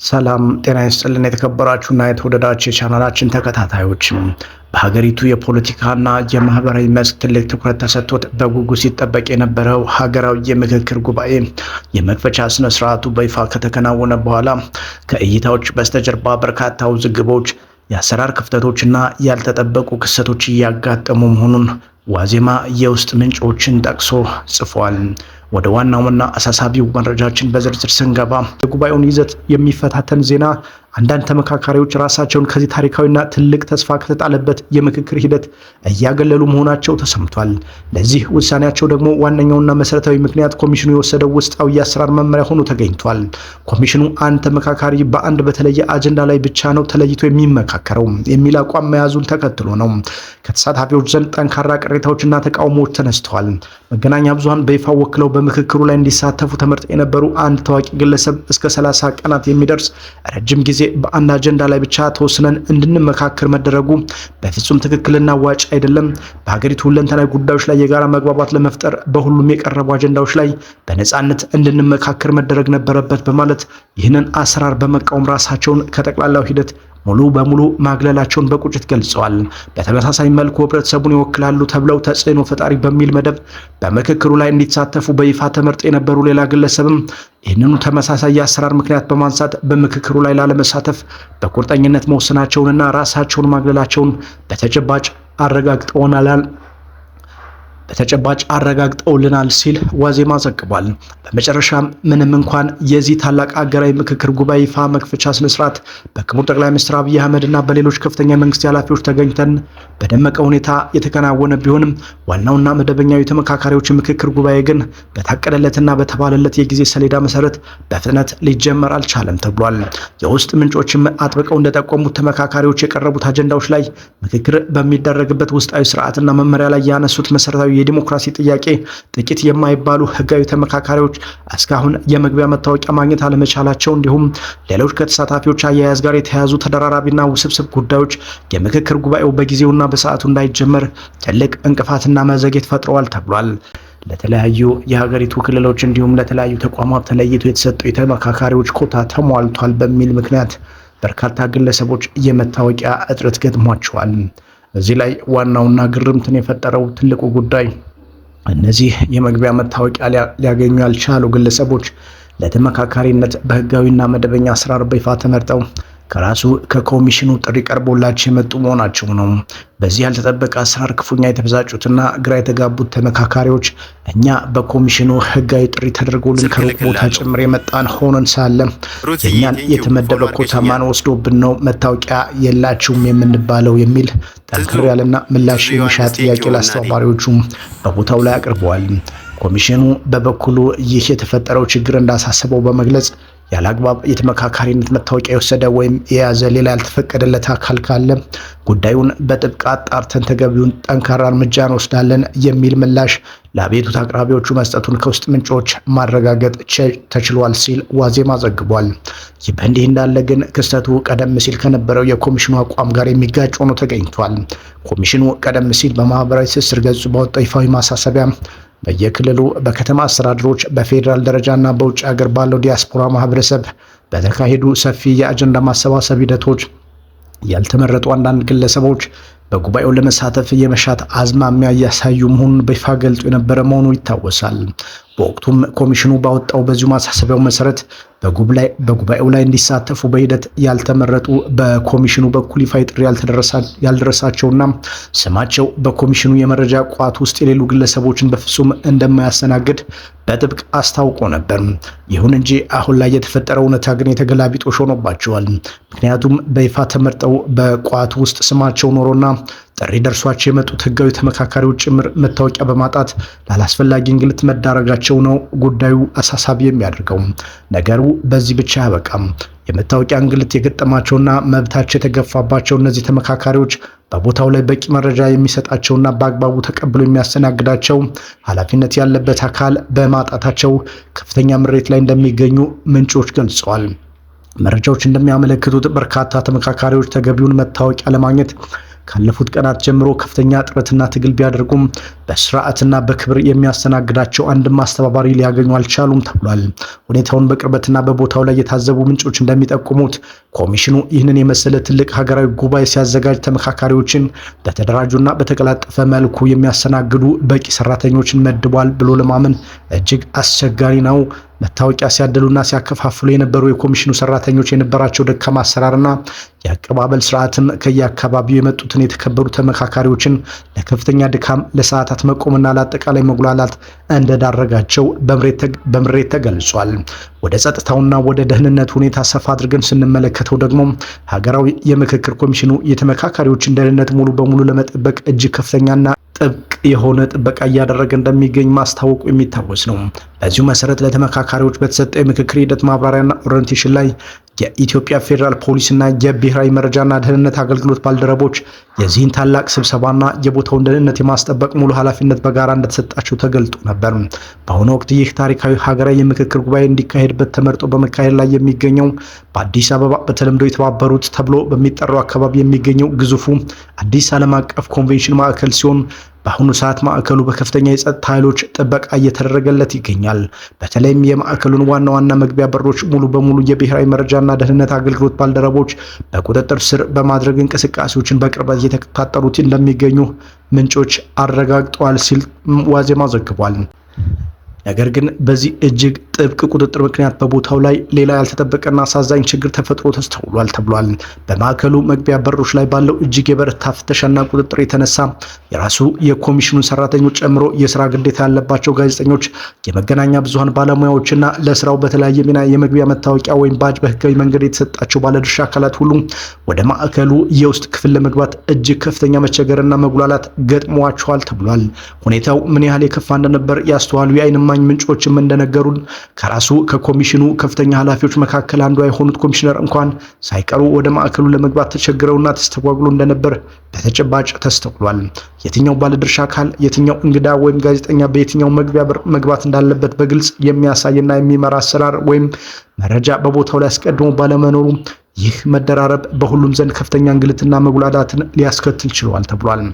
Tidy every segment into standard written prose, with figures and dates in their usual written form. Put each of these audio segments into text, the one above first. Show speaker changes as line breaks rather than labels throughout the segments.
ሰላም ጤና ይስጥልን የተከበራችሁና የተወደዳችሁ የቻናላችን ተከታታዮች በሀገሪቱ የፖለቲካና የማህበራዊ መስክ ትልቅ ትኩረት ተሰጥቶት በጉጉት ሲጠበቅ የነበረው ሀገራዊ የምክክር ጉባኤ የመክፈቻ ስነ ስርዓቱ በይፋ ከተከናወነ በኋላ ከእይታዎች በስተጀርባ በርካታ ውዝግቦች፣ የአሰራር ክፍተቶችና ያልተጠበቁ ክስተቶች እያጋጠሙ መሆኑን ዋዜማ የውስጥ ምንጮችን ጠቅሶ ጽፏል። ወደ ዋናውና አሳሳቢው መረጃችን በዝርዝር ስንገባ የጉባኤውን ይዘት የሚፈታተን ዜና አንዳንድ ተመካካሪዎች ራሳቸውን ከዚህ ታሪካዊና ትልቅ ተስፋ ከተጣለበት የምክክር ሂደት እያገለሉ መሆናቸው ተሰምቷል። ለዚህ ውሳኔያቸው ደግሞ ዋነኛውና መሰረታዊ ምክንያት ኮሚሽኑ የወሰደው ውስጣዊ የአሰራር መመሪያ ሆኖ ተገኝቷል። ኮሚሽኑ አንድ ተመካካሪ በአንድ በተለየ አጀንዳ ላይ ብቻ ነው ተለይቶ የሚመካከረው የሚል አቋም መያዙን ተከትሎ ነው ከተሳታፊዎች ዘንድ ጠንካራ ቅሬታዎችና ተቃውሞዎች ተነስተዋል። መገናኛ ብዙሃን በይፋ ወክለው በምክክሩ ላይ እንዲሳተፉ ተመርጠው የነበሩ አንድ ታዋቂ ግለሰብ እስከ 30 ቀናት የሚደርስ ረጅም ጊዜ በአንድ አጀንዳ ላይ ብቻ ተወስነን እንድንመካከር መደረጉ በፍጹም ትክክልና ዋጭ አይደለም። በሀገሪቱ ሁለንተናዊ ጉዳዮች ላይ የጋራ መግባባት ለመፍጠር በሁሉም የቀረቡ አጀንዳዎች ላይ በነፃነት እንድንመካከር መደረግ ነበረበት በማለት ይህንን አሰራር በመቃወም ራሳቸውን ከጠቅላላው ሂደት ሙሉ በሙሉ ማግለላቸውን በቁጭት ገልጸዋል። በተመሳሳይ መልኩ ህብረተሰቡን ይወክላሉ ተብለው ተጽዕኖ ፈጣሪ በሚል መደብ በምክክሩ ላይ እንዲሳተፉ በይፋ ተመርጠው የነበሩ ሌላ ግለሰብም ይህንኑ ተመሳሳይ የአሰራር ምክንያት በማንሳት በምክክሩ ላይ ላለመሳተፍ በቁርጠኝነት መወሰናቸውንና ራሳቸውን ማግለላቸውን በተጨባጭ አረጋግጠውልናል ሲል ዋዜማ ዘግቧል። በመጨረሻም ምንም እንኳን የዚህ ታላቅ ሀገራዊ ምክክር ጉባኤ ይፋ መክፈቻ ስነ ስርዓት በክቡር ጠቅላይ ሚኒስትር አብይ አህመድ እና በሌሎች ከፍተኛ የመንግስት ኃላፊዎች ተገኝተን በደመቀ ሁኔታ የተከናወነ ቢሆንም ዋናውና መደበኛው የተመካካሪዎች ምክክር ጉባኤ ግን በታቀደለትና በተባለለት የጊዜ ሰሌዳ መሰረት በፍጥነት ሊጀመር አልቻለም ተብሏል። የውስጥ ምንጮችም አጥብቀው እንደጠቆሙት ተመካካሪዎች የቀረቡት አጀንዳዎች ላይ ምክክር በሚደረግበት ውስጣዊ ስርዓትና መመሪያ ላይ ያነሱት መሰረታዊ የዲሞክራሲ ጥያቄ ጥቂት የማይባሉ ህጋዊ ተመካካሪዎች እስካሁን የመግቢያ መታወቂያ ማግኘት አለመቻላቸው እንዲሁም ሌሎች ከተሳታፊዎች አያያዝ ጋር የተያያዙ ተደራራቢና ውስብስብ ጉዳዮች የምክክር ጉባኤው በጊዜውና በሰዓቱ እንዳይጀመር ትልቅ እንቅፋትና መዘግየት ፈጥረዋል ተብሏል። ለተለያዩ የሀገሪቱ ክልሎች እንዲሁም ለተለያዩ ተቋማት ተለይቶ የተሰጠው የተመካካሪዎች ኮታ ተሟልቷል በሚል ምክንያት በርካታ ግለሰቦች የመታወቂያ እጥረት ገጥሟቸዋል። እዚህ ላይ ዋናውና ግርምትን የፈጠረው ትልቁ ጉዳይ እነዚህ የመግቢያ መታወቂያ ሊያገኙ ያልቻሉ ግለሰቦች ለተመካካሪነት በህጋዊና መደበኛ አሰራር በይፋ ተመርጠው ከራሱ ከኮሚሽኑ ጥሪ ቀርቦላቸው የመጡ መሆናቸው ነው። በዚህ ያልተጠበቀ አሰራር ክፉኛ የተበሳጩትና ግራ የተጋቡት ተመካካሪዎች እኛ በኮሚሽኑ ህጋዊ ጥሪ ተደርጎልን ከሩቅ ቦታ ጭምር የመጣን ሆነን ሳለ የእኛን የተመደበ ኮታ ማን ወስዶብን ነው መታወቂያ የላችሁም የምንባለው የሚል ጠንከር ያለና ምላሽ የሚሻ ጥያቄ ለአስተባባሪዎቹ በቦታው ላይ አቅርበዋል። ኮሚሽኑ በበኩሉ ይህ የተፈጠረው ችግር እንዳሳሰበው በመግለጽ ያለአግባብ የተመካካሪነት መታወቂያ የወሰደ ወይም የያዘ ሌላ ያልተፈቀደለት አካል ካለ ጉዳዩን በጥብቅ አጣርተን ተገቢውን ጠንካራ እርምጃ እንወስዳለን የሚል ምላሽ ለአቤቱታ አቅራቢዎቹ መስጠቱን ከውስጥ ምንጮች ማረጋገጥ ተችሏል ሲል ዋዜማ ዘግቧል። ይህ በእንዲህ እንዳለ ግን ክስተቱ ቀደም ሲል ከነበረው የኮሚሽኑ አቋም ጋር የሚጋጭ ሆኖ ተገኝቷል። ኮሚሽኑ ቀደም ሲል በማህበራዊ ትስስር ገጹ ባወጣው ይፋዊ ማሳሰቢያ በየክልሉ በከተማ አስተዳደሮች በፌዴራል ደረጃና በውጭ ሀገር ባለው ዲያስፖራ ማህበረሰብ በተካሄዱ ሰፊ የአጀንዳ ማሰባሰብ ሂደቶች ያልተመረጡ አንዳንድ ግለሰቦች በጉባኤው ለመሳተፍ የመሻት አዝማሚያ እያሳዩ መሆኑን በይፋ ገልጾ የነበረ መሆኑ ይታወሳል። በወቅቱም ኮሚሽኑ ባወጣው በዚሁ ማሳሰቢያው መሰረት በጉባኤው ላይ እንዲሳተፉ በሂደት ያልተመረጡ በኮሚሽኑ በኩል ይፋዊ ጥሪ ያልደረሳቸውና ስማቸው በኮሚሽኑ የመረጃ ቋት ውስጥ የሌሉ ግለሰቦችን በፍጹም እንደማያስተናግድ በጥብቅ አስታውቆ ነበር። ይሁን እንጂ አሁን ላይ የተፈጠረው እውነታ ግን የተገላቢጦሽ ሆኖባቸዋል። ምክንያቱም በይፋ ተመርጠው በቋቱ ውስጥ ስማቸው ኖሮና ጥሪ ደርሷቸው የመጡት ህጋዊ ተመካካሪዎች ጭምር መታወቂያ በማጣት ላላስፈላጊ እንግልት መዳረጋቸው ነው ጉዳዩ አሳሳቢ የሚያደርገው። ነገሩ በዚህ ብቻ አያበቃም። የመታወቂያ እንግልት የገጠማቸውና መብታቸው የተገፋባቸው እነዚህ ተመካካሪዎች በቦታው ላይ በቂ መረጃ የሚሰጣቸውና በአግባቡ ተቀብሎ የሚያስተናግዳቸው ኃላፊነት ያለበት አካል በማጣታቸው ከፍተኛ ምሬት ላይ እንደሚገኙ ምንጮች ገልጸዋል። መረጃዎች እንደሚያመለክቱት በርካታ ተመካካሪዎች ተገቢውን መታወቂያ ለማግኘት ካለፉት ቀናት ጀምሮ ከፍተኛ ጥረትና ትግል ቢያደርጉም በስርዓትና በክብር የሚያስተናግዳቸው አንድም አስተባባሪ ሊያገኙ አልቻሉም ተብሏል። ሁኔታውን በቅርበትና በቦታው ላይ የታዘቡ ምንጮች እንደሚጠቁሙት ኮሚሽኑ ይህንን የመሰለ ትልቅ ሀገራዊ ጉባኤ ሲያዘጋጅ ተመካካሪዎችን በተደራጁና በተቀላጠፈ መልኩ የሚያስተናግዱ በቂ ሰራተኞችን መድቧል ብሎ ለማመን እጅግ አስቸጋሪ ነው። መታወቂያ ሲያደሉና ሲያከፋፍሉ የነበሩ የኮሚሽኑ ሰራተኞች የነበራቸው ደካማ አሰራርና የአቀባበል ስርዓትም ከየአካባቢው የመጡትን የተከበሩ ተመካካሪዎችን ለከፍተኛ ድካም፣ ለሰዓታት መቆምና ለአጠቃላይ መጉላላት እንደዳረጋቸው በምሬት ተገልጿል። ወደ ጸጥታውና ወደ ደህንነት ሁኔታ ሰፋ አድርገን ስንመለከተው ደግሞ ሀገራዊ የምክክር ኮሚሽኑ የተመካካሪዎችን ደህንነት ሙሉ በሙሉ ለመጠበቅ እጅግ ከፍተኛና ጥብቅ የሆነ ጥበቃ እያደረገ እንደሚገኝ ማስታወቁ የሚታወስ ነው። በዚሁ መሰረት ለተመካካሪዎች በተሰጠ የምክክር ሂደት ማብራሪያና ኦሪየንቴሽን ላይ የኢትዮጵያ ፌዴራል ፖሊስና የብሔራዊ መረጃና ደህንነት አገልግሎት ባልደረቦች የዚህን ታላቅ ስብሰባና የቦታውን ደህንነት የማስጠበቅ ሙሉ ኃላፊነት በጋራ እንደተሰጣቸው ተገልጦ ነበር። በአሁኑ ወቅት ይህ ታሪካዊ ሀገራዊ የምክክር ጉባኤ እንዲካሄድበት ተመርጦ በመካሄድ ላይ የሚገኘው በአዲስ አበባ በተለምዶ የተባበሩት ተብሎ በሚጠራው አካባቢ የሚገኘው ግዙፉ አዲስ ዓለም አቀፍ ኮንቬንሽን ማዕከል ሲሆን በአሁኑ ሰዓት ማዕከሉ በከፍተኛ የጸጥታ ኃይሎች ጥበቃ እየተደረገለት ይገኛል። በተለይም የማዕከሉን ዋና ዋና መግቢያ በሮች ሙሉ በሙሉ የብሔራዊ መረጃና ደህንነት አገልግሎት ባልደረቦች በቁጥጥር ስር በማድረግ እንቅስቃሴዎችን በቅርበት እየተከታተሉት እንደሚገኙ ምንጮች አረጋግጠዋል ሲል ዋዜማ ዘግቧል። ነገር ግን በዚህ እጅግ ጥብቅ ቁጥጥር ምክንያት በቦታው ላይ ሌላ ያልተጠበቀና አሳዛኝ ችግር ተፈጥሮ ተስተውሏል ተብሏል። በማዕከሉ መግቢያ በሮች ላይ ባለው እጅግ የበረታ ፍተሻና ቁጥጥር የተነሳ የራሱ የኮሚሽኑን ሰራተኞች ጨምሮ የስራ ግዴታ ያለባቸው ጋዜጠኞች፣ የመገናኛ ብዙሃን ባለሙያዎችና ለስራው በተለያየ ሚና የመግቢያ መታወቂያ ወይም ባጅ በህጋዊ መንገድ የተሰጣቸው ባለድርሻ አካላት ሁሉ ወደ ማዕከሉ የውስጥ ክፍል ለመግባት እጅግ ከፍተኛ መቸገርና መጉላላት ገጥሟቸዋል ተብሏል። ሁኔታው ምን ያህል የከፋ እንደነበር ያስተዋሉ የዓይን እማኝ ምንጮችም እንደነገሩን ከራሱ ከኮሚሽኑ ከፍተኛ ኃላፊዎች መካከል አንዷ የሆኑት ኮሚሽነር እንኳን ሳይቀሩ ወደ ማዕከሉ ለመግባት ተቸግረውና ተስተጓጉሎ እንደነበር በተጨባጭ ተስተውሏል። የትኛው ባለድርሻ አካል የትኛው እንግዳ ወይም ጋዜጠኛ በየትኛው መግቢያ በር መግባት እንዳለበት በግልጽ የሚያሳይና የሚመራ አሰራር ወይም መረጃ በቦታው ላይ አስቀድሞ ባለመኖሩ ይህ መደራረብ በሁሉም ዘንድ ከፍተኛ እንግልትና መጉላላትን ሊያስከትል ችሏል ተብሏል።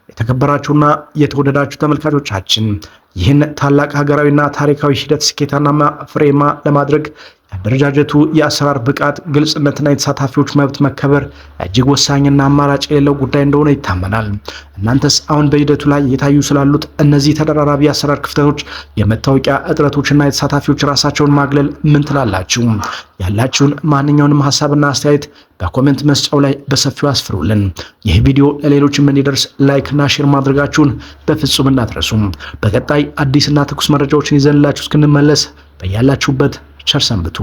የተከበራችሁና የተወደዳችሁ ተመልካቾቻችን ይህን ታላቅ ሀገራዊና ታሪካዊ ሂደት ስኬታማ ፍሬማ ለማድረግ የአደረጃጀቱ የአሰራር ብቃት፣ ግልጽነትና የተሳታፊዎች መብት መከበር እጅግ ወሳኝና አማራጭ የሌለው ጉዳይ እንደሆነ ይታመናል። እናንተስ አሁን በሂደቱ ላይ የታዩ ስላሉት እነዚህ ተደራራቢ የአሰራር ክፍተቶች፣ የመታወቂያ እጥረቶችና የተሳታፊዎች ራሳቸውን ማግለል ምን ትላላችሁ? ያላችሁን ማንኛውንም ሀሳብና አስተያየት በኮሜንት መስጫው ላይ በሰፊው አስፍሩልን። ይህ ቪዲዮ ለሌሎችም እንዲደርስ ላይክ እና ሼር ማድረጋችሁን በፍጹም እንዳትረሱ። በቀጣይ አዲስና ትኩስ መረጃዎችን ይዘንላችሁ እስክንመለስ በያላችሁበት ቸር ሰንብቱ።